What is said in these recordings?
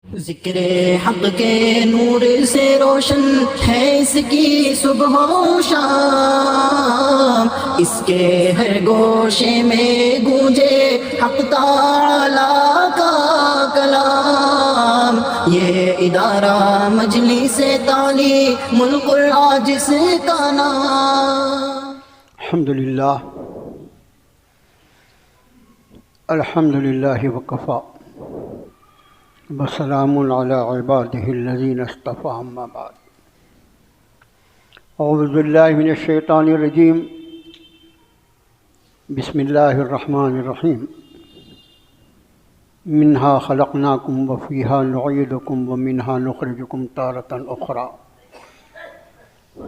ذکر حق کے نور سے روشن ہے اس کی صبح و شام، اس کے ہر گوشے میں گونجے حق تعالی کا کلام۔ یہ ادارہ مجلس تعلیم القرآن جس کا نام۔ الحمدللہ وکفی وسلام علی عبادہ الذین اصطفی، اما بعد۔ اعوذ باللہ من الشیطان الرجیم، بسم اللہ الرحمن الرحیم۔ منہا خلقناکم وفیہا نعیدکم ومنہا نخرجکم تارۃ اخری۔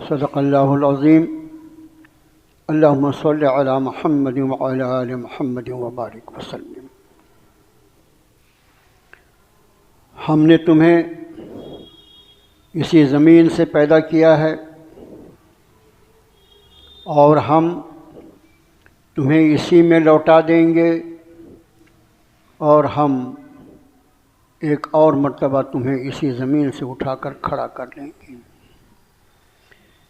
صدق اللہ العظیم۔ اللہم صل علی محمد وعلی آل محمد وبارک وسلم۔ ہم نے تمہیں اسی زمین سے پیدا کیا ہے اور ہم تمہیں اسی میں لوٹا دیں گے، اور ہم ایک اور مرتبہ تمہیں اسی زمین سے اٹھا کر کھڑا کر لیں گے۔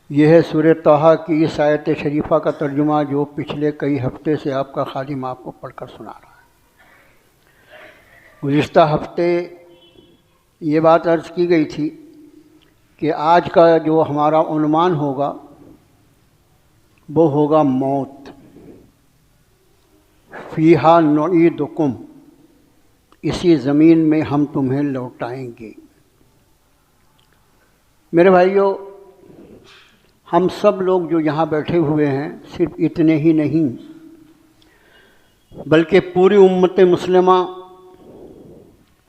یہ ہے سورہ طٰہٰ کی اس آیت شریفہ کا ترجمہ جو پچھلے کئی ہفتے سے آپ کا خادم آپ کو پڑھ کر سنا رہا ہے۔ گزشتہ ہفتے یہ بات عرض کی گئی تھی کہ آج کا جو ہمارا عنوان ہوگا وہ ہوگا موت۔ فیہا نعیدکم، اسی زمین میں ہم تمہیں لوٹائیں گے۔ میرے بھائیو، ہم سب لوگ جو یہاں بیٹھے ہوئے ہیں صرف اتنے ہی نہیں بلکہ پوری امت مسلمہ،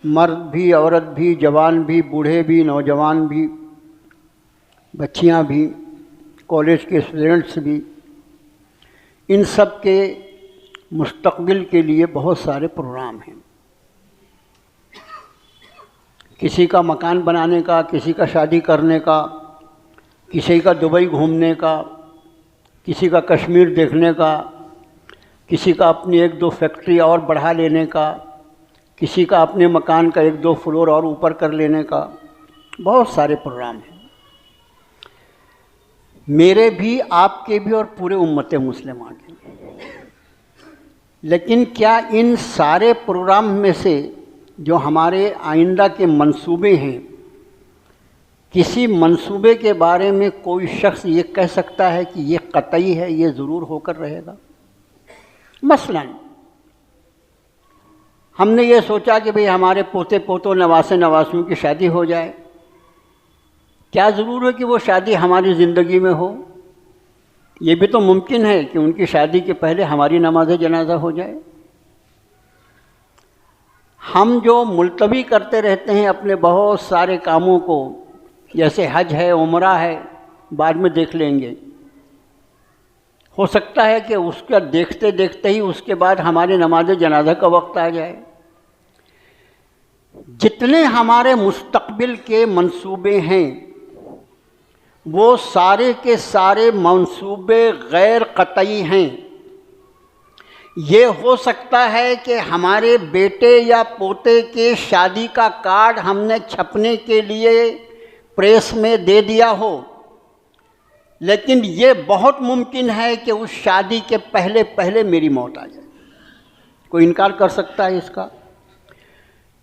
مرد بھی، عورت بھی، جوان بھی، بوڑھے بھی، نوجوان بھی، بچیاں بھی، کالج کے اسٹوڈنٹس بھی، ان سب کے مستقبل کے لیے بہت سارے پروگرام ہیں۔ کسی کا مکان بنانے کا، کسی کا شادی کرنے کا، کسی کا دبئی گھومنے کا، کسی کا کشمیر دیکھنے کا، کسی کا اپنی ایک دو فیکٹری اور بڑھا لینے کا، کسی کا اپنے مکان کا ایک دو فلور اور اوپر کر لینے کا، بہت سارے پروگرام ہیں، میرے بھی، آپ کے بھی، اور پورے امت مسلمہ کے۔ لیکن کیا ان سارے پروگرام میں سے جو ہمارے آئندہ کے منصوبے ہیں، کسی منصوبے کے بارے میں کوئی شخص یہ کہہ سکتا ہے کہ یہ قطعی ہے، یہ ضرور ہو کر رہے گا؟ مثلاً ہم نے یہ سوچا کہ بھئی ہمارے پوتے پوتوں، نواسے نواسیوں کی شادی ہو جائے، کیا ضرور ہے کہ وہ شادی ہماری زندگی میں ہو؟ یہ بھی تو ممکن ہے کہ ان کی شادی کے پہلے ہماری نماز جنازہ ہو جائے۔ ہم جو ملتوی کرتے رہتے ہیں اپنے بہت سارے کاموں کو، جیسے حج ہے، عمرہ ہے، بعد میں دیکھ لیں گے، ہو سکتا ہے کہ اس کا دیکھتے دیکھتے ہی اس کے بعد ہمارے نماز جنازہ کا وقت آ جائے۔ جتنے ہمارے مستقبل کے منصوبے ہیں وہ سارے کے سارے منصوبے غیر قطعی ہیں۔ یہ ہو سکتا ہے کہ ہمارے بیٹے یا پوتے کے شادی کا کارڈ ہم نے چھپنے کے لیے پریس میں دے دیا ہو، لیکن یہ بہت ممکن ہے کہ اس شادی کے پہلے پہلے میری موت آ جائے۔ کوئی انکار کر سکتا ہے اس کا؟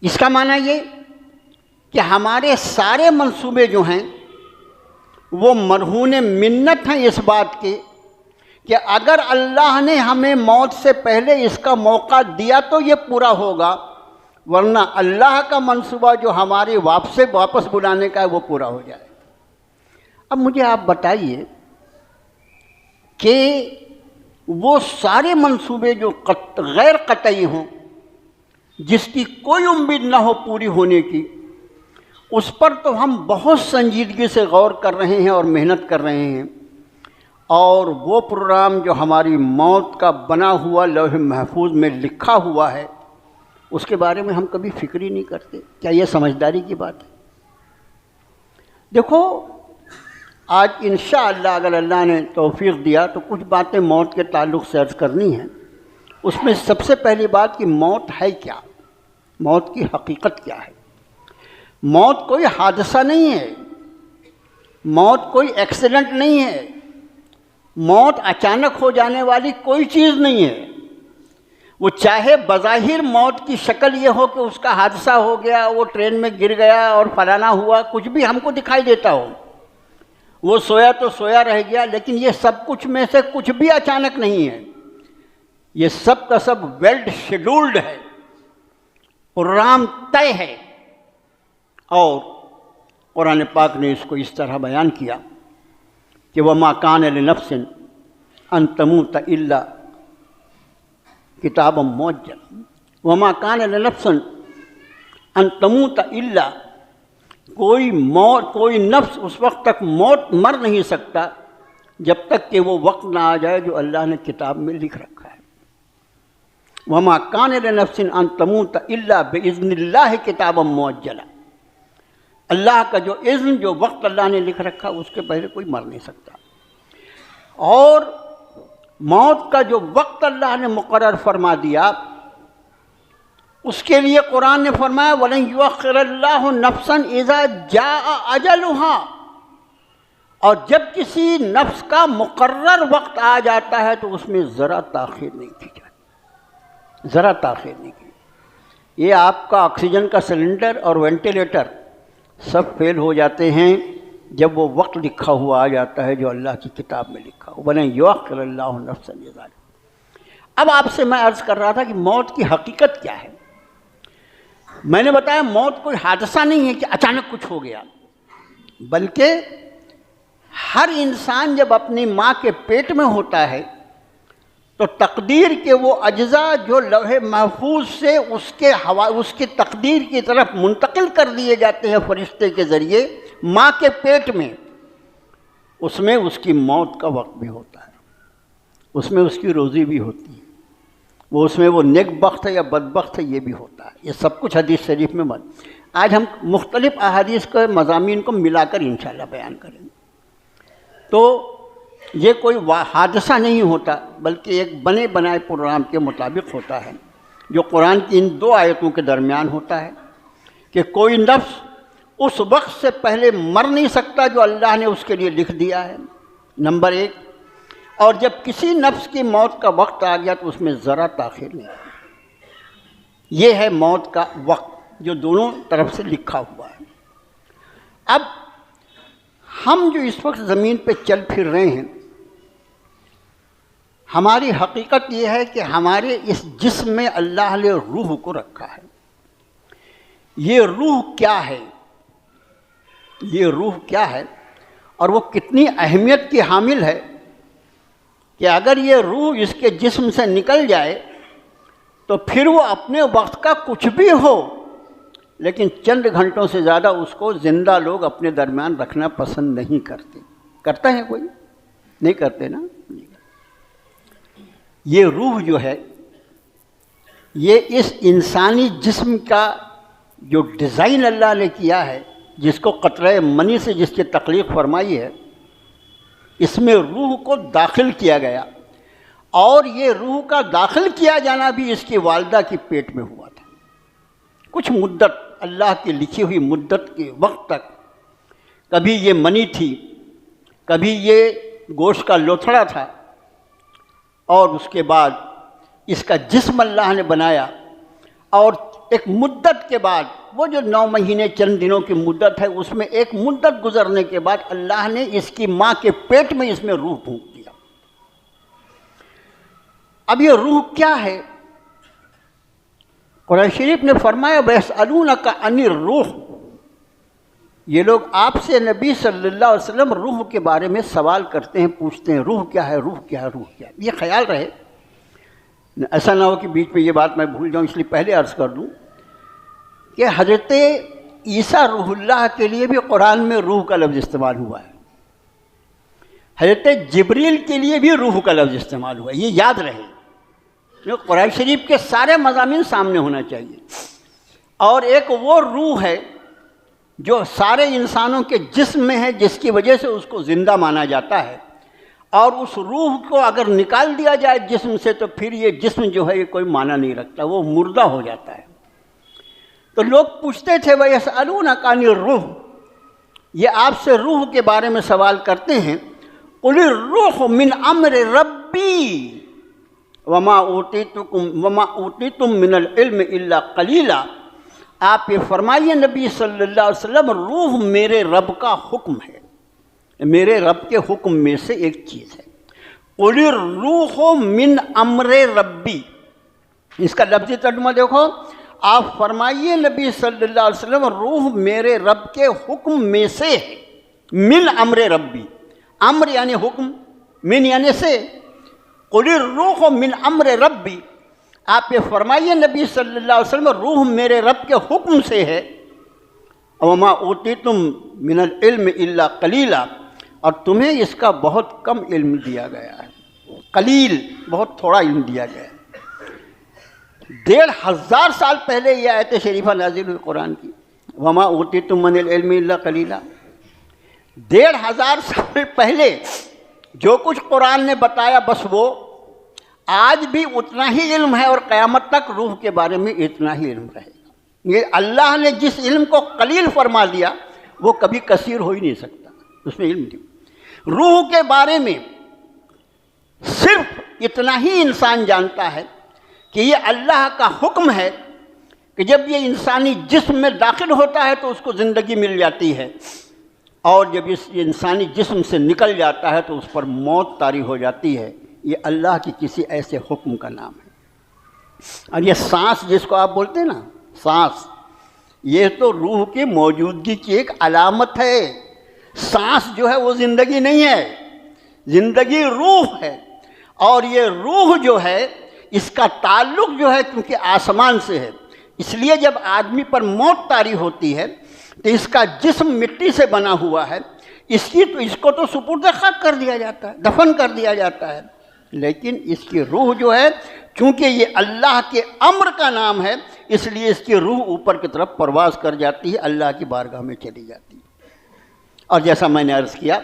اس کا معنی یہ کہ ہمارے سارے منصوبے جو ہیں وہ مرہون منت ہیں اس بات کے کہ اگر اللہ نے ہمیں موت سے پہلے اس کا موقع دیا تو یہ پورا ہوگا، ورنہ اللہ کا منصوبہ جو ہمارے واپس بلانے کا ہے وہ پورا ہو جائے۔ اب مجھے آپ بتائیے کہ وہ سارے منصوبے جو غیر قطعی ہوں، جس کی کوئی امید نہ ہو پوری ہونے کی، اس پر تو ہم بہت سنجیدگی سے غور کر رہے ہیں اور محنت کر رہے ہیں، اور وہ پروگرام جو ہماری موت کا بنا ہوا لوح محفوظ میں لکھا ہوا ہے اس کے بارے میں ہم کبھی فکر ہی نہیں کرتے۔ کیا یہ سمجھداری کی بات ہے؟ دیکھو، آج انشاءاللہ اگر اللہ نے توفیق دیا تو کچھ باتیں موت کے تعلق سے عرض کرنی ہیں۔ اس میں سب سے پہلی بات کہ موت ہے کیا، موت کی حقیقت کیا ہے۔ موت کوئی حادثہ نہیں ہے، موت کوئی ایکسیڈنٹ نہیں ہے، موت اچانک ہو جانے والی کوئی چیز نہیں ہے۔ وہ چاہے بظاہر موت کی شکل یہ ہو کہ اس کا حادثہ ہو گیا، وہ ٹرین میں گر گیا اور فلانا ہوا، کچھ بھی ہم کو دکھائی دیتا ہو، وہ سویا تو سویا رہ گیا، لیکن یہ سب کچھ میں سے کچھ بھی اچانک نہیں ہے، یہ سب کا سب ویل شیڈولڈ ہے، پروگرام طے ہے۔ اور قرآن پاک نے اس کو اس طرح بیان کیا کہ وَمَا كَانَ لِنَفْسٍ أَن تَمُوتَ إِلَّا کتابًا مُؤَجَّلًا وَمَا كَانَ لِنَفْسٍ أَن تَمُوتَ إِلَّا، کوئی نفس اس وقت تک مر نہیں سکتا جب تک کہ وہ وقت نہ آ جائے جو اللہ نے کتاب میں لکھ رکھا ہے۔ وَمَا كَانَ لِنَفْسٍ أَن تَمُوتَ إِلَّا بِإِذْنِ اللَّهِ كِتَابًا مُؤَجَّلًا، اللہ کا جو اذن، جو وقت اللہ نے لکھ رکھا اس کے پہلے کوئی مر نہیں سکتا۔ اور موت کا جو وقت اللہ نے مقرر فرما دیا، اس کے لیے قرآن نے فرمایا وَلَن يُؤَخِّرَ اللَّهُ نَفْسًا إِذَا جَاءَ أَجَلُهَا، اور جب کسی نفس کا مقرر وقت آ جاتا ہے تو اس میں ذرا تاخیر نہیں کی جاتی، ذرا تاخیر نہیں کی۔ یہ آپ کا آکسیجن کا سلنڈر اور وینٹیلیٹر سب فیل ہو جاتے ہیں جب وہ وقت لکھا ہوا آ جاتا ہے جو اللہ کی کتاب میں لکھا ہو۔ وَلَن يُؤَخِّرَ اللَّهُ نَفْسًا إِذَا جَاءَ۔ اب آپ سے میں عرض کر رہا تھا کہ موت کی حقیقت کیا ہے۔ میں نے بتایا موت کوئی حادثہ نہیں ہے کہ اچانک کچھ ہو گیا، بلکہ ہر انسان جب اپنی ماں کے پیٹ میں ہوتا ہے تو تقدیر کے وہ اجزاء جو لوح محفوظ سے اس کی تقدیر کی طرف منتقل کر دیے جاتے ہیں فرشتے کے ذریعے ماں کے پیٹ میں، اس میں اس کی موت کا وقت بھی ہوتا ہے، اس میں اس کی روزی بھی ہوتی ہے، اس میں وہ نیک بخت ہے یا بدبخت ہے یہ بھی ہوتا ہے۔ یہ سب کچھ حدیث شریف میں آج ہم مختلف احادیث کے مضامین کو ملا کر انشاءاللہ بیان کریں گے۔ تو یہ کوئی حادثہ نہیں ہوتا، بلکہ ایک بنے بنائے پروگرام کے مطابق ہوتا ہے، جو قرآن کی ان دو آیتوں کے درمیان ہوتا ہے کہ کوئی نفس اس وقت سے پہلے مر نہیں سکتا جو اللہ نے اس کے لیے لکھ دیا ہے، نمبر ایک، اور جب کسی نفس کی موت کا وقت آ گیا تو اس میں ذرا تاخیر نہیں۔ یہ ہے موت کا وقت جو دونوں طرف سے لکھا ہوا ہے۔ اب ہم جو اس وقت زمین پہ چل پھر رہے ہیں، ہماری حقیقت یہ ہے کہ ہمارے اس جسم میں اللہ نے روح کو رکھا ہے۔ یہ روح کیا ہے؟ یہ روح کیا ہے اور وہ کتنی اہمیت کی حامل ہے کہ اگر یہ روح اس کے جسم سے نکل جائے تو پھر وہ اپنے وقت کا کچھ بھی ہو، لیکن چند گھنٹوں سے زیادہ اس کو زندہ لوگ اپنے درمیان رکھنا پسند نہیں کرتے۔ کرتا ہے کوئی؟ نہیں کرتے نا۔ یہ روح جو ہے، یہ اس انسانی جسم کا جو ڈیزائن اللہ نے کیا ہے، جس کو قطرہ منی سے جس کی تخلیق فرمائی ہے، اس میں روح کو داخل کیا گیا، اور یہ روح کا داخل کیا جانا بھی اس کی والدہ کی پیٹ میں ہوا تھا۔ کچھ مدت، اللہ کی لکھی ہوئی مدت کے وقت تک، کبھی یہ منی تھی، کبھی یہ گوشت کا لوتھڑا تھا، اور اس کے بعد اس کا جسم اللہ نے بنایا، اور ایک مدت کے بعد، وہ جو 9 مہینے چند دنوں کی مدت ہے، اس میں ایک مدت گزرنے کے بعد اللہ نے اس کی ماں کے پیٹ میں اس میں روح پھونک دیا۔ اب یہ روح کیا ہے؟ قرآن شریف نے فرمایا وَيَسْأَلُونَكَ عَنِ الرُّوحِ، یہ لوگ آپ سے نبی صلی اللہ علیہ وسلم روح کے بارے میں سوال کرتے ہیں، پوچھتے ہیں روح کیا ہے، روح کیا ہے، روح کیا ہے۔ یہ خیال رہے، ایسا نہ ہو کہ بیچ میں یہ بات میں بھول جاؤں، اس لیے پہلے عرض کر دوں کہ حضرت عیسیٰ روح اللہ کے لیے بھی قرآن میں روح کا لفظ استعمال ہوا ہے، حضرت جبریل کے لیے بھی روح کا لفظ استعمال ہوا ہے، یہ یاد رہے۔ قرآن شریف کے سارے مضامین سامنے ہونا چاہیے۔ اور ایک وہ روح ہے جو سارے انسانوں کے جسم میں ہے، جس کی وجہ سے اس کو زندہ مانا جاتا ہے، اور اس روح کو اگر نکال دیا جائے جسم سے تو پھر یہ جسم جو ہے یہ کوئی معنی نہیں رکھتا، وہ مردہ ہو جاتا ہے۔ تو لوگ پوچھتے تھے وَيَسْأَلُونَكَ عَنِ الرُّوحِ، یہ آپ سے روح کے بارے میں سوال کرتے ہیں. قُلِ الرُّوحُ مِنْ أَمْرِ رَبِّي وَمَا أُوتِيتُم مِّنَ الْعِلْمِ إِلَّا قَلِيلًا. آپ یہ فرمائیے نبی صلی اللہ علیہ وسلم، روح میرے رب کا حکم ہے، میرے رب کے حکم میں سے ایک چیز ہے. قُلِ الرُّوحُ مِنْ أَمْرِ رَبِّي، اس کا لفظی ترجمہ دیکھو. آپ فرمائیے نبی صلی اللہ علیہ وسلم، روح میرے رب کے حکم میں سے ہے. من امر ربی، امر یعنی حکم، من یعنی سے. قُلِ الرُّوحُ مِنْ أَمْرِ رَبِّي، آپ یہ فرمائیے نبی صلی اللہ علیہ وسلم، روح میرے رب کے حکم سے ہے. وَمَا أُوتِيتُم مِّنَ الْعِلْمِ إِلَّا قَلِيلًا، اور تمہیں اس کا بہت کم علم دیا گیا ہے. قلیل، بہت تھوڑا علم دیا گیا ہے. 1500 سال پہلے یہ آیت شریفہ نازل ہوئی قرآن کی، وَمَا أُوتِيتُم مِّنَ الْعِلْمِ إِلَّا قَلِيلًا. 1500 سال پہلے جو کچھ قرآن نے بتایا بس وہ آج بھی اتنا ہی علم ہے، اور قیامت تک روح کے بارے میں اتنا ہی علم رہے گا. یہ اللہ نے جس علم کو قلیل فرما دیا وہ کبھی کثیر ہو ہی نہیں سکتا، اس میں علم نہیں. روح کے بارے میں صرف اتنا ہی انسان جانتا ہے کہ یہ اللہ کا حکم ہے کہ جب یہ انسانی جسم میں داخل ہوتا ہے تو اس کو زندگی مل جاتی ہے، اور جب اس انسانی جسم سے نکل جاتا ہے تو اس پر موت طاری ہو جاتی ہے. یہ اللہ کی کسی ایسے حکم کا نام ہے. اور یہ سانس جس کو آپ بولتے ہیں نا، سانس، یہ تو روح کی موجودگی کی ایک علامت ہے. سانس جو ہے وہ زندگی نہیں ہے، زندگی روح ہے. اور یہ روح جو ہے اس کا تعلق جو ہے کیونکہ آسمان سے ہے، اس لیے جب آدمی پر موت طاری ہوتی ہے تو اس کا جسم مٹی سے بنا ہوا ہے، اس کو تو سپرد خاک کر دیا جاتا ہے، دفن کر دیا جاتا ہے. لیکن اس کی روح جو ہے چونکہ یہ اللہ کے امر کا نام ہے، اس لیے اس کی روح اوپر کی طرف پرواز کر جاتی ہے، اللہ کی بارگاہ میں چلی جاتی ہے. اور جیسا میں نے عرض کیا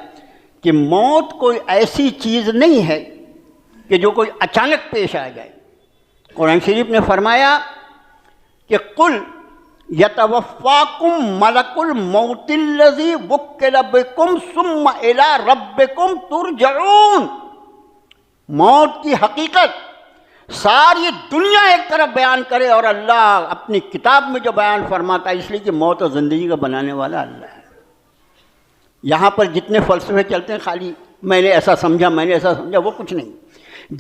کہ موت کوئی ایسی چیز نہیں ہے کہ جو کوئی اچانک پیش آ جائے. قرآن شریف نے فرمایا کہ قل یتوفاکم ملک الموت الذی وکل بکم ثم الی ربکم ترجعون. موت کی حقیقت ساری دنیا ایک طرف بیان کرے اور اللہ اپنی کتاب میں جو بیان فرماتا ہے، اس لیے کہ موت اور زندگی کا بنانے والا اللہ ہے. یہاں پر جتنے فلسفے چلتے ہیں خالی میں نے ایسا سمجھا، میں نے ایسا سمجھا، وہ کچھ نہیں.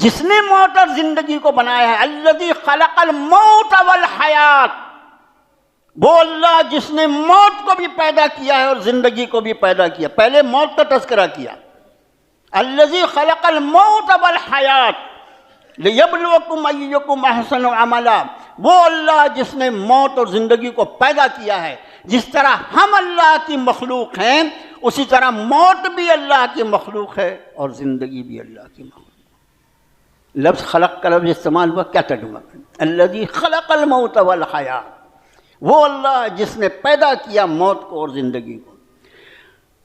جس نے موت اور زندگی کو بنایا ہے، الذی خلق الموت والحیات، وہ اللہ جس نے موت کو بھی پیدا کیا ہے اور زندگی کو بھی پیدا کیا. پہلے موت کا تذکرہ کیا، الذی خلق الموت والحیات لیبلوکم ایکم احسن عملا. وہ اللہ جس نے موت اور زندگی کو پیدا کیا ہے. جس طرح ہم اللہ کی مخلوق ہیں اسی طرح موت بھی اللہ کی مخلوق ہے اور زندگی بھی اللہ کی مخلوق. لفظ خلق کا لفظ استعمال ہوا، کیا ترجمہ کریں؟ الذی خلق الموت والحیات، وہ اللہ جس نے پیدا کیا موت کو اور زندگی کو.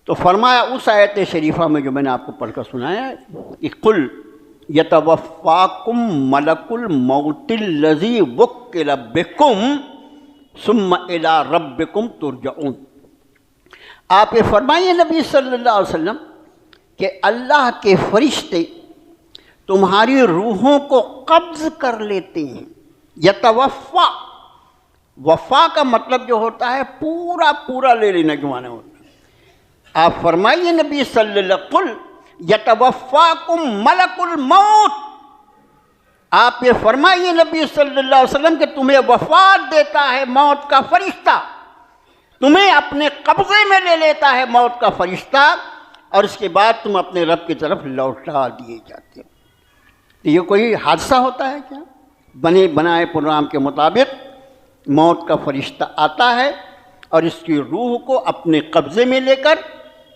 تو فرمایا اس آیت شریفہ میں جو میں نے آپ کو پڑھ کر سنایا ہے کہ قل یتوفاکم ملک الموت الذی وکل بکم ثم الی ربکم ترجعون. آپ یہ فرمائیے نبی صلی اللہ علیہ وسلم کہ اللہ کے فرشتے تمہاری روحوں کو قبض کر لیتے ہیں. یتوفا، وفا کا مطلب جو ہوتا ہے پورا پورا لے لینا کے معنی ہوتا ہے. آپ فرمائیے نبی صلی اللہ علیہ وسلم قل یتوفاکم ملک الموت، آپ یہ فرمائیے نبی صلی اللہ علیہ وسلم کہ تمہیں وفات دیتا ہے موت کا فرشتہ، تمہیں اپنے قبضے میں لے لیتا ہے موت کا فرشتہ، اور اس کے بعد تم اپنے رب کی طرف لوٹا دیے جاتے ہو. یہ کوئی حادثہ ہوتا ہے کیا؟ بنے بنائے پروگرام کے مطابق موت کا فرشتہ آتا ہے اور اس کی روح کو اپنے قبضے میں لے کر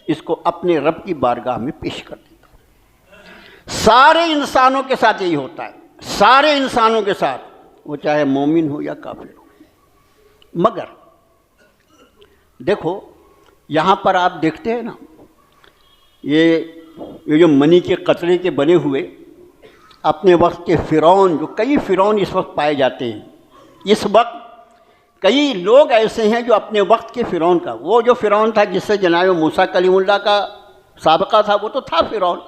اس کو اپنے رب کی بارگاہ میں پیش کر دیتا ہے. سارے انسانوں کے ساتھ یہی ہوتا ہے، سارے انسانوں کے ساتھ، وہ چاہے مومن ہو یا کافر ہو. مگر دیکھو یہاں پر آپ دیکھتے ہیں نا، یہ جو منی کے قطرے کے بنے ہوئے اپنے وقت کے فرعون، جو کئی فرعون اس وقت پائے جاتے ہیں، اس وقت کئی لوگ ایسے ہیں جو اپنے وقت کے فرعون کا، وہ جو فرعون تھا جس سے جناب موسیٰ کلیم اللہ کا سابقہ تھا، وہ تو تھا فرعون،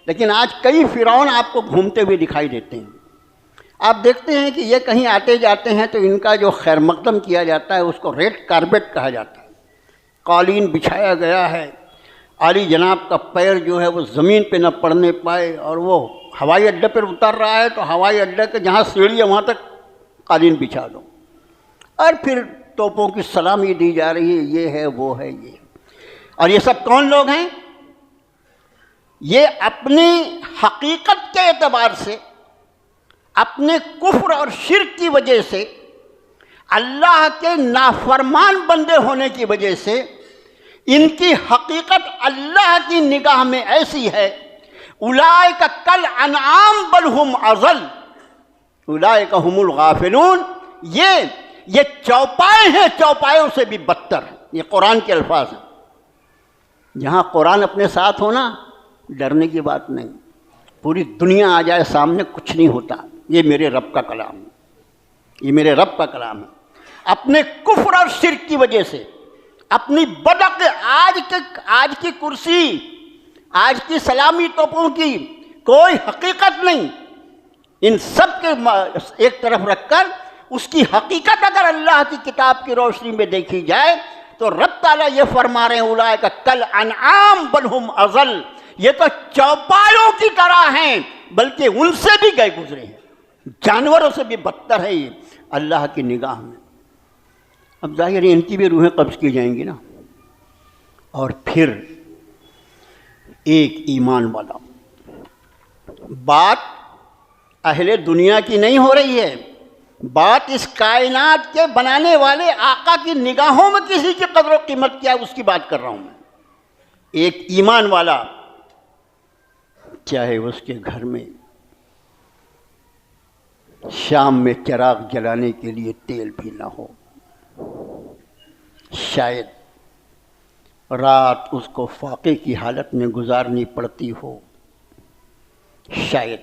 لیکن آج کئی فرعون آپ کو گھومتے ہوئے دکھائی دیتے ہیں۔ آپ دیکھتے ہیں کہ یہ کہیں آتے جاتے ہیں تو ان کا جو خیر مقدم کیا جاتا ہے اس کو ریڈ کارپیٹ کہا جاتا ہے، قالین بچھایا گیا ہے، عالی جناب کا پیر جو ہے وہ زمین پہ نہ پڑنے پائے، اور وہ ہوائی اڈے پر اتر رہا ہے تو ہوائی اڈے کے جہاں سیڑھی ہے وہاں تک قالین بچھا دو، اور پھر توپوں کی سلامی دی جا رہی ہے، یہ ہے وہ ہے یہ۔ اور یہ سب کون لوگ ہیں؟ یہ اپنی حقیقت کے اعتبار سے، اپنے کفر اور شرک کی وجہ سے، اللہ کے نافرمان بندے ہونے کی وجہ سے، ان کی حقیقت اللہ کی نگاہ میں ایسی ہے، اولئک کالانعام بل ہم اضل اولئک ہم الغافلون، یہ چوپائے ہیں، چوپایوں سے بھی بدتر ہیں۔ یہ قرآن کے الفاظ ہیں۔ جہاں قرآن اپنے ساتھ ہونا، ڈرنے کی بات نہیں، پوری دنیا آ جائے سامنے کچھ نہیں ہوتا۔ یہ میرے رب کا کلام ہے، یہ میرے رب کا کلام ہے۔ اپنے کفر اور شرک کی وجہ سے، اپنی آج کی کرسی، آج کی سلامی توپوں کی کوئی حقیقت نہیں، ان سب کے ایک طرف رکھ کر اس کی حقیقت اگر اللہ کی کتاب کی روشنی میں دیکھی جائے تو رب تعالیٰ یہ فرما رہے ہیں اولئک کالانعام بل ہم اضل، یہ تو چوپایوں کی طرح ہیں بلکہ ان سے بھی گئے گزرے ہیں، جانوروں سے بھی بدتر ہے یہ اللہ کی نگاہ میں۔ اب ظاہر ہے ان کی بھی روحیں قبض کی جائیں گی نا، اور پھر ایک ایمان والا، بات اہل دنیا کی نہیں ہو رہی ہے، بات اس کائنات کے بنانے والے آقا کی نگاہوں میں کسی کی قدر و قیمت کیا ہے اس کی بات کر رہا ہوں میں۔ ایک ایمان والا، چاہے اس کے گھر میں شام میں چراغ جلانے کے لیے تیل بھی نہ ہو، شاید رات اس کو فاقے کی حالت میں گزارنی پڑتی ہو، شاید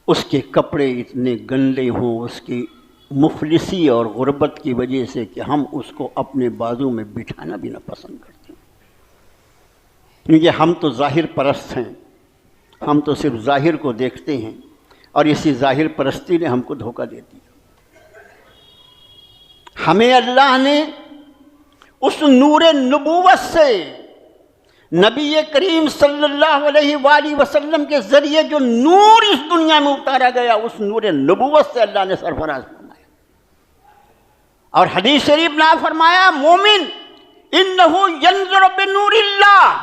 اس کے کپڑے اتنے گندے ہوں اس کی مفلسی اور غربت کی وجہ سے کہ ہم اس کو اپنے بازو میں بٹھانا بھی نہ پسند کرتے ہیں، کیونکہ ہم تو ظاہر پرست ہیں، ہم تو صرف ظاہر کو دیکھتے ہیں، اور اسی ظاہر پرستی نے ہم کو دھوکہ دے دیا۔ ہمیں اللہ نے اس نور نبوت سے، نبی کریم صلی اللہ علیہ وآلہ وسلم کے ذریعے جو نور اس دنیا میں اتارا گیا، اس نور نبوت سے اللہ نے سرفراز فرمایا، اور حدیث شریف میں فرمایا مومن انہ ینظر بنور اللہ،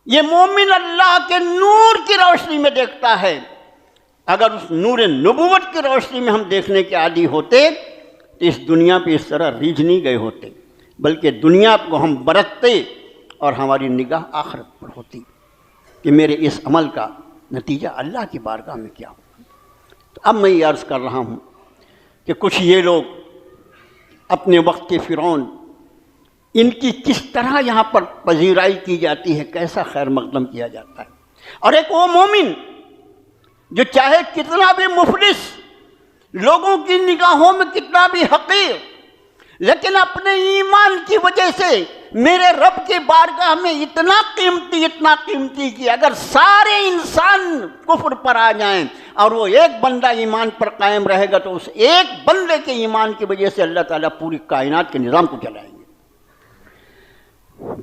یہ مومن اللہ کے نور کی روشنی میں دیکھتا ہے۔ اگر اس نور نبوت کی روشنی میں ہم دیکھنے کے عادی ہوتے تو اس دنیا پہ اس طرح ریجھ نہیں گئے ہوتے، بلکہ دنیا کو ہم برتتے اور ہماری نگاہ آخرت پر ہوتی کہ میرے اس عمل کا نتیجہ اللہ کی بارگاہ میں کیا ہو۔ تو اب میں یہ عرض کر رہا ہوں کہ کچھ یہ لوگ اپنے وقت کے فرعون، ان کی کس طرح یہاں پر پذیرائی کی جاتی ہے، کیسا خیر مقدم کیا جاتا ہے، اور ایک وہ مومن جو چاہے کتنا بھی مفلس، لوگوں کی نگاہوں میں کتنا بھی حقیر، لیکن اپنے ایمان کی وجہ سے میرے رب کی بارگاہ میں اتنا قیمتی کہ اگر سارے انسان کفر پر آ جائیں اور وہ ایک بندہ ایمان پر قائم رہے گا تو اس ایک بندے کے ایمان کی وجہ سے اللہ تعالیٰ پوری کائنات کے نظام کو چلائیں گے۔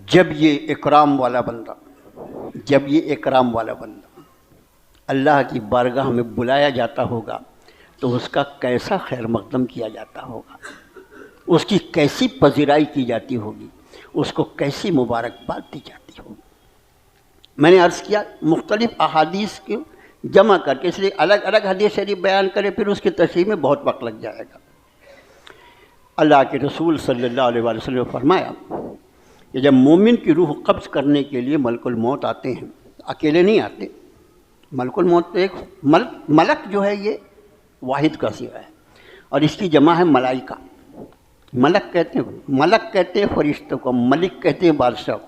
جب یہ اکرام والا بندہ اللہ کی بارگاہ میں بلایا جاتا ہوگا تو اس کا کیسا خیر مقدم کیا جاتا ہوگا، اس کی کیسی پذیرائی کی جاتی ہوگی، اس کو کیسی مبارکباد دی جاتی ہوگی۔ میں نے عرض کیا مختلف احادیث کو جمع کر کے، اس لیے الگ الگ حدیث شریف بیان کرے پھر اس کی تشریح میں بہت وقت لگ جائے گا۔ اللہ کے رسول صلی اللہ علیہ وسلم نے فرمایا کہ جب مومن کی روح قبض کرنے کے لیے ملک الموت آتے ہیں، اکیلے نہیں آتے، ملک الموت تو ایک ملک جو ہے یہ واحد کا صیغہ ہے، اور اس کی جمع ہے ملائکہ۔ ملک کہتے ہیں فرشتوں کو، ملک کہتے ہیں بادشاہ کو،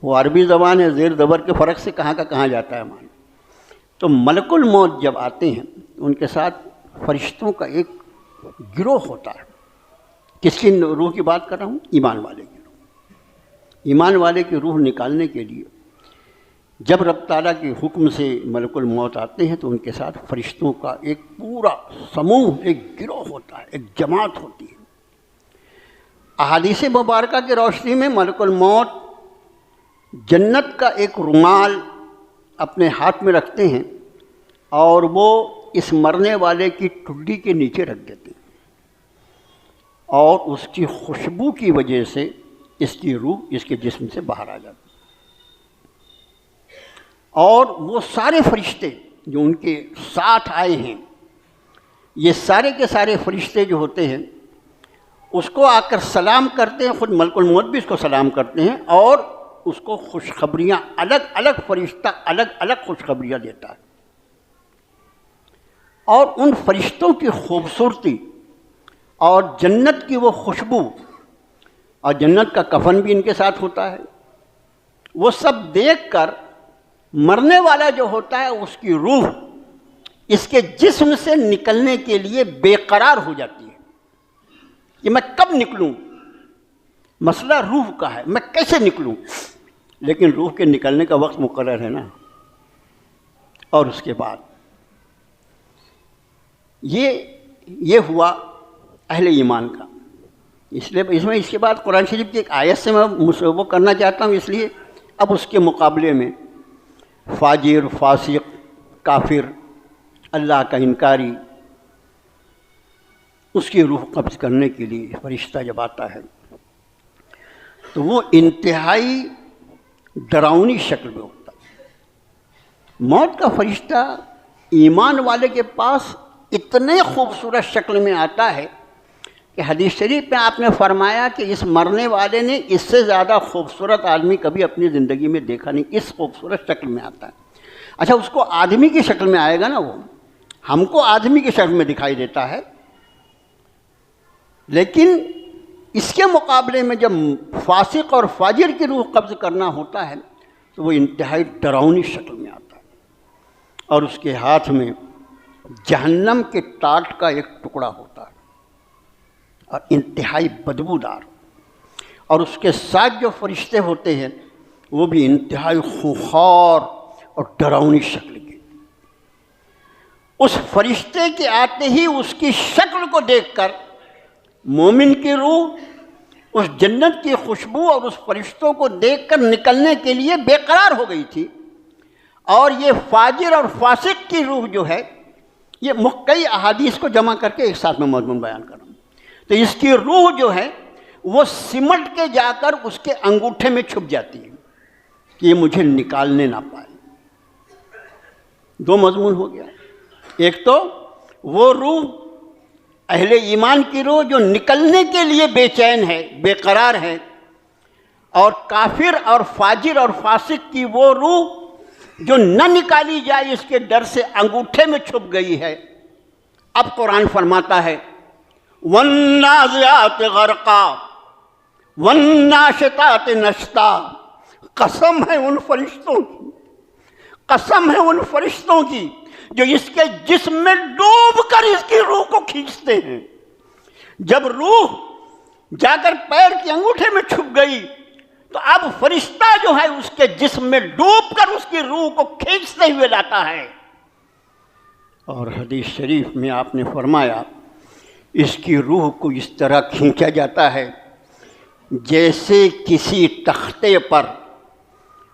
وہ عربی زبان ہے، زیر زبر کے فرق سے کہاں کا کہاں جاتا ہے معنی۔ تو ملک الموت جب آتے ہیں ان کے ساتھ فرشتوں کا ایک گروہ ہوتا ہے، کس کی روح کی بات کر رہا ہوں؟ ایمان والے کی روح۔ ایمان والے کی روح نکالنے کے لیے جب رب تعالیٰ کے حکم سے ملک الموت آتے ہیں تو ان کے ساتھ فرشتوں کا ایک پورا سموہ، ایک گروہ ہوتا ہے، ایک جماعت ہوتی ہے۔ احادیث مبارکہ کی روشنی میں ملک الموت جنت کا ایک رومال اپنے ہاتھ میں رکھتے ہیں اور وہ اس مرنے والے کی ٹھڈی کے نیچے رکھ دیتے ہیں، اور اس کی خوشبو کی وجہ سے اس کی روح اس کے جسم سے باہر آ جاتی ہے۔ اور وہ سارے فرشتے جو ان کے ساتھ آئے ہیں، یہ سارے کے سارے فرشتے جو ہوتے ہیں اس کو آ کر سلام کرتے ہیں، خود ملک الموت بھی اس کو سلام کرتے ہیں، اور اس کو خوشخبریاں الگ الگ فرشتہ الگ الگ خوشخبریاں دیتا ہے۔ اور ان فرشتوں کی خوبصورتی اور جنت کی وہ خوشبو اور جنت کا کفن بھی ان کے ساتھ ہوتا ہے، وہ سب دیکھ کر مرنے والا جو ہوتا ہے اس کی روح اس کے جسم سے نکلنے کے لیے بے قرار ہو جاتی ہے کہ میں کب نکلوں، مسئلہ روح کا ہے، میں کیسے نکلوں؟ لیکن روح کے نکلنے کا وقت مقرر ہے نا۔ اور اس کے بعد یہ ہوا اہل ایمان کا۔ اس لیے اس کے بعد قرآن شریف کی ایک آیت سے میں وہ کرنا چاہتا ہوں، اس لیے اب اس کے مقابلے میں فاجر، فاسق، کافر، اللہ کا انکاری، اس کی روح قبض کرنے کے لیے فرشتہ جب آتا ہے تو وہ انتہائی ڈراؤنی شکل میں ہوتا ہے۔ موت کا فرشتہ ایمان والے کے پاس اتنے خوبصورت شکل میں آتا ہے کہ حدیث شریف میں آپ نے فرمایا کہ اس مرنے والے نے اس سے زیادہ خوبصورت آدمی کبھی اپنی زندگی میں دیکھا نہیں، اس خوبصورت شکل میں آتا ہے۔ اچھا، اس کو آدمی کی شکل میں آئے گا نا، وہ ہم کو آدمی کی شکل میں دکھائی دیتا ہے، لیکن اس کے مقابلے میں جب فاسق اور فاجر کی روح قبض کرنا ہوتا ہے تو وہ انتہائی ڈراؤنی شکل میں آتا ہے، اور اس کے ہاتھ میں جہنم کے ٹاٹ کا ایک ٹکڑا ہوتا ہے اور انتہائی بدبودار، اور اس کے ساتھ جو فرشتے ہوتے ہیں وہ بھی انتہائی خوخار اور ڈراؤنی شکل کے۔ اس فرشتے کے آتے ہی اس کی شکل کو دیکھ کر مومن کی روح اس جنت کی خوشبو اور اس فرشتوں کو دیکھ کر نکلنے کے لیے بے قرار ہو گئی تھی، اور یہ فاجر اور فاسق کی روح جو ہے، یہ کئی احادیث کو جمع کر کے ایک ساتھ میں مضمون بیان کر رہا ہوں، تو اس کی روح جو ہے وہ سمٹ کے جا کر اس کے انگوٹھے میں چھپ جاتی ہے کہ یہ مجھے نکالنے نہ پائے۔ دو مضمون ہو گیا، ایک تو وہ روح اہل ایمان کی روح جو نکلنے کے لیے بے چین ہے، بے قرار ہے، اور کافر اور فاجر اور فاسق کی وہ روح جو نہ نکالی جائے اس کے ڈر سے انگوٹھے میں چھپ گئی ہے۔ اب قرآن فرماتا ہے وَالنَّازِعَاتِ غَرْقًا وَالنَّاشِطَاتِ نَشْطًا، قسم ہے ان فرشتوں کی، قسم ہے ان فرشتوں کی جو اس کے جسم میں ڈوب کر اس کی روح کو کھینچتے ہیں۔ جب روح جا کر پیر کے انگوٹھے میں چھپ گئی تو اب فرشتہ جو ہے اس کے جسم میں ڈوب کر اس کی روح کو کھینچتے ہوئے لاتا ہے۔ اور حدیث شریف میں آپ نے فرمایا اس کی روح کو اس طرح کھینچا جاتا ہے جیسے کسی تختے پر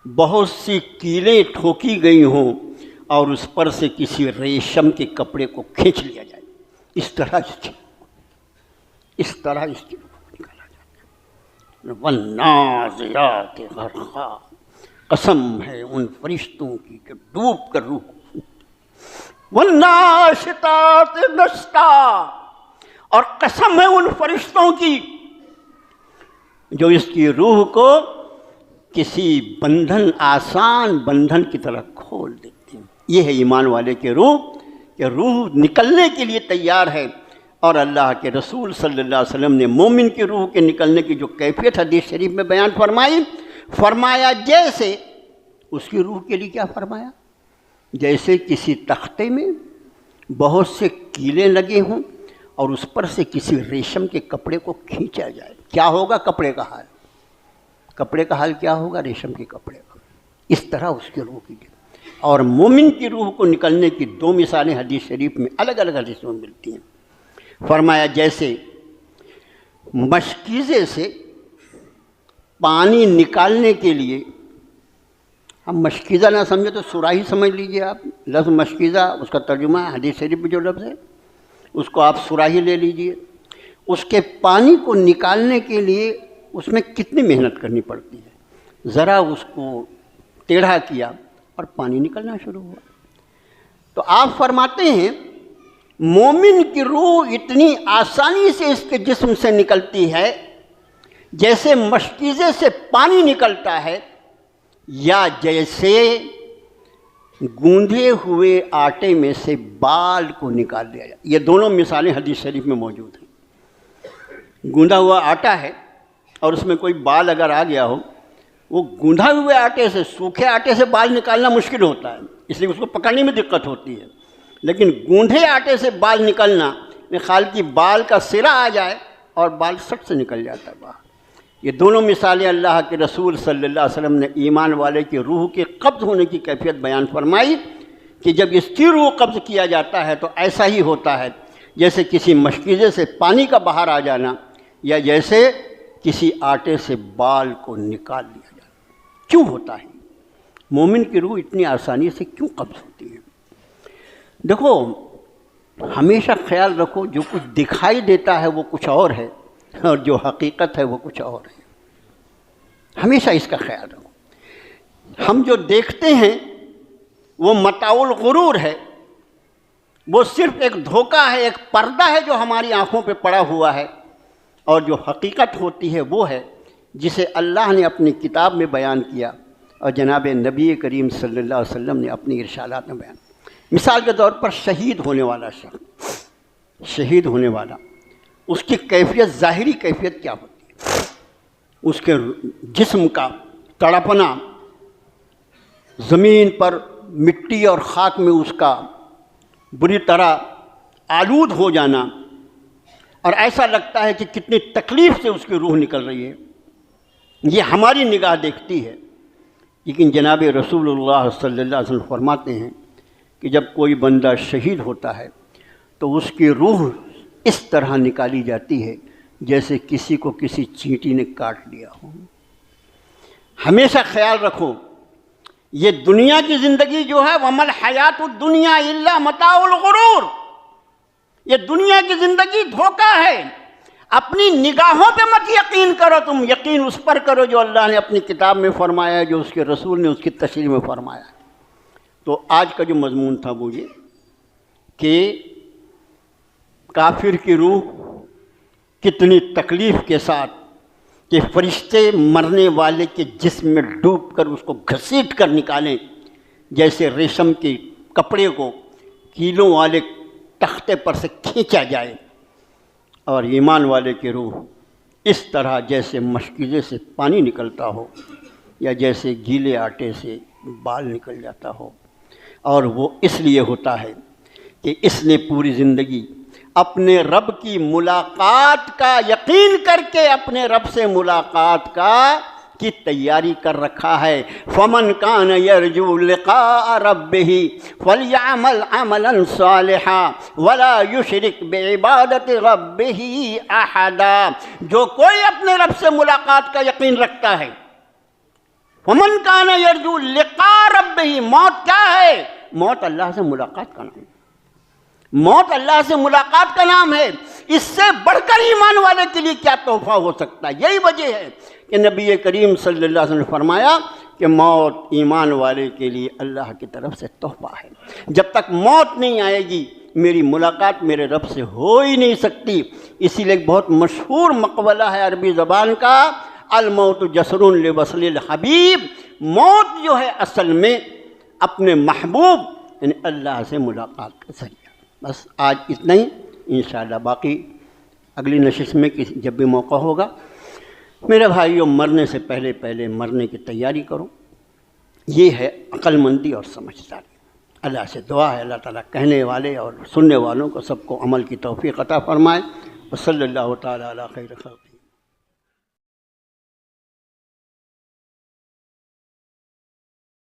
بہت سی کیلیں ٹھوکی گئی ہوں اور اس پر سے کسی ریشم کے کپڑے کو کھینچ لیا جائے، اس طرح اس کی روح نکالا جاتا ہے۔ وَالنَّازِعَاتِ غَرْقًا، قسم ہے ان فرشتوں کی کہ ڈوب کر روح کو، وَالنَّاشِطَاتِ نَشْطًا، اور قسم ہے ان فرشتوں کی جو اس کی روح کو کسی بندھن، آسان بندھن کی طرح کھول دیتے ہیں۔ یہ ہے ایمان والے کی روح، کہ روح نکلنے کے لیے تیار ہے، اور اللہ کے رسول صلی اللہ علیہ وسلم نے مومن کی روح کے نکلنے کی جو کیفیت حدیث شریف میں بیان فرمایا جیسے اس کی روح کے لیے کیا فرمایا، جیسے کسی تختے میں بہت سے کیلیں لگے ہوں اور اس پر سے کسی ریشم کے کپڑے کو کھینچا جائے، کیا ہوگا کپڑے کا حال؟ کپڑے کا حال کیا ہوگا؟ ریشم کے کپڑے کا۔ اس طرح اس کی روح کی اور مومن کی روح کو نکلنے کی دو مثالیں حدیث شریف میں الگ الگ حدیثوں میں ملتی ہیں۔ فرمایا جیسے مشکیزے سے پانی نکالنے کے لیے، ہم مشکیزہ نہ سمجھے تو سراہی سمجھ لیجئے آپ، لفظ مشکیزہ اس کا ترجمہ ہے، حدیث شریف میں جو لفظ ہے اس کو آپ سراہی لے لیجئے۔ اس کے پانی کو نکالنے کے لیے اس میں کتنی محنت کرنی پڑتی ہے، ذرا اس کو ٹیڑھا کیا اور پانی نکلنا شروع ہوا۔ تو آپ فرماتے ہیں مومن کی روح اتنی آسانی سے اس کے جسم سے نکلتی ہے جیسے مشکیزے سے پانی نکلتا ہے، یا جیسے گوندھے ہوئے آٹے میں سے بال کو نکال دیا جائے۔ یہ دونوں مثالیں حدیث شریف میں موجود ہیں۔ گوندھا ہوا آٹا ہے اور اس میں کوئی بال اگر آ گیا ہو، وہ گوندھا ہوئے آٹے سے، سوکھے آٹے سے بال نکالنا مشکل ہوتا ہے، اس لیے اس کو پکڑنے میں دقت ہوتی ہے، لیکن گوندھے آٹے سے بال نکلنا میں خیال کی بال کا سرا آ جائے اور بال سٹ سے نکل جاتا ہے باہر۔ یہ دونوں مثالیں اللہ کے رسول صلی اللہ علیہ وسلم نے ایمان والے کی روح کے قبض ہونے کی کیفیت بیان فرمائی کہ جب اس کی روح قبض کیا جاتا ہے تو ایسا ہی ہوتا ہے جیسے کسی مشکیزے سے پانی کا باہر آ جانا، یا جیسے کسی آٹے سے بال کو نکال لیا جانا۔ کیوں ہوتا ہے؟ مومن کی روح اتنی آسانی سے کیوں قبض ہوتی ہے؟ دیکھو، ہمیشہ خیال رکھو جو کچھ دکھائی دیتا ہے وہ کچھ اور ہے اور جو حقیقت ہے وہ کچھ اور ہے۔ ہمیشہ اس کا خیال رکھو۔ ہم جو دیکھتے ہیں وہ متاع الغرور ہے، وہ صرف ایک دھوکہ ہے، ایک پردہ ہے جو ہماری آنکھوں پہ پڑا ہوا ہے، اور جو حقیقت ہوتی ہے وہ ہے جسے اللہ نے اپنی کتاب میں بیان کیا اور جناب نبی کریم صلی اللہ علیہ وسلم نے اپنی ارشادات میں بیان کیا۔ مثال کے طور پر شہید ہونے والا شخص، شہید ہونے والا، اس کی کیفیت، ظاہری کیفیت کیا ہوتی ہے؟ اس کے جسم کا تڑپنا، زمین پر مٹی اور خاک میں اس کا بری طرح آلود ہو جانا، اور ایسا لگتا ہے کہ کتنی تکلیف سے اس کی روح نکل رہی ہے، یہ ہماری نگاہ دیکھتی ہے۔ لیکن جناب رسول اللہ صلی اللہ علیہ وسلم فرماتے ہیں کہ جب کوئی بندہ شہید ہوتا ہے تو اس کی روح اس طرح نکالی جاتی ہے جیسے کسی کو کسی چینٹی نے کاٹ لیا ہو۔ ہمیشہ خیال رکھو، یہ دنیا کی زندگی جو ہے وَمَا الْحَيَاةُ الدُّنْيَا إِلَّا مَتَاعُ الْغُرُورِ، یہ دنیا کی زندگی دھوکہ ہے۔ اپنی نگاہوں پہ مت یقین کرو، تم یقین اس پر کرو جو اللہ نے اپنی کتاب میں فرمایا ہے، جو اس کے رسول نے اس کی تشریح میں فرمایا ہے۔ تو آج کا جو مضمون تھا وہ یہ کہ کافر کی روح کتنی تکلیف کے ساتھ کہ فرشتے مرنے والے کے جسم میں ڈوب کر اس کو گھسیٹ کر نکالیں، جیسے ریشم کے کپڑے کو کیلوں والے تختے پر سے کھینچا جائے، اور ایمان والے کی روح اس طرح جیسے مشکیزے سے پانی نکلتا ہو یا جیسے گیلے آٹے سے بال نکل جاتا ہو۔ اور وہ اس لیے ہوتا ہے کہ اس نے پوری زندگی اپنے رب کی ملاقات کا یقین کر کے اپنے رب سے ملاقات کی تیاری کر رکھا ہے۔ فَمَنْ كَانَ يَرْجُو لِقَاءَ رَبِّهِ فَلْيَعْمَلْ عَمَلًا صَالِحًا وَلَا يُشْرِكْ بِعِبَادَةِ رَبِّهِ أَحَدًا، جو کوئی اپنے رب سے ملاقات کا یقین رکھتا ہے۔ فَمَنْ كَانَ يَرْجُو لِقَاءَ رَبِّهِ، موت کیا ہے؟ موت اللہ سے ملاقات کا نام ہے، موت اللہ سے ملاقات کا نام ہے۔ اس سے بڑھ کر ایمان والے کے لیے کیا تحفہ ہو سکتا ہے؟ یہی وجہ ہے کہ نبی کریم صلی اللہ علیہ وسلم نے فرمایا کہ موت ایمان والے کے لیے اللہ کی طرف سے تحفہ ہے۔ جب تک موت نہیں آئے گی میری ملاقات میرے رب سے ہو ہی نہیں سکتی۔ اسی لیے ایک بہت مشہور مقولہ ہے عربی زبان کا، الموت جسر لوصل الحبیب، موت جو ہے اصل میں اپنے محبوب یعنی اللہ سے ملاقات کا ذریعہ۔ بس آج اتنا ہی، انشاءاللہ باقی اگلی نشست میں جب بھی موقع ہوگا۔ میرے بھائیوں، مرنے سے پہلے مرنے کی تیاری کرو، یہ ہے عقل مندی اور سمجھداری۔ اللہ سے دعا ہے اللہ تعالیٰ کہنے والے اور سننے والوں کو سب کو عمل کی توفیق عطا فرمائے. وصلی اللہ تعالیٰ علی خیر خلق.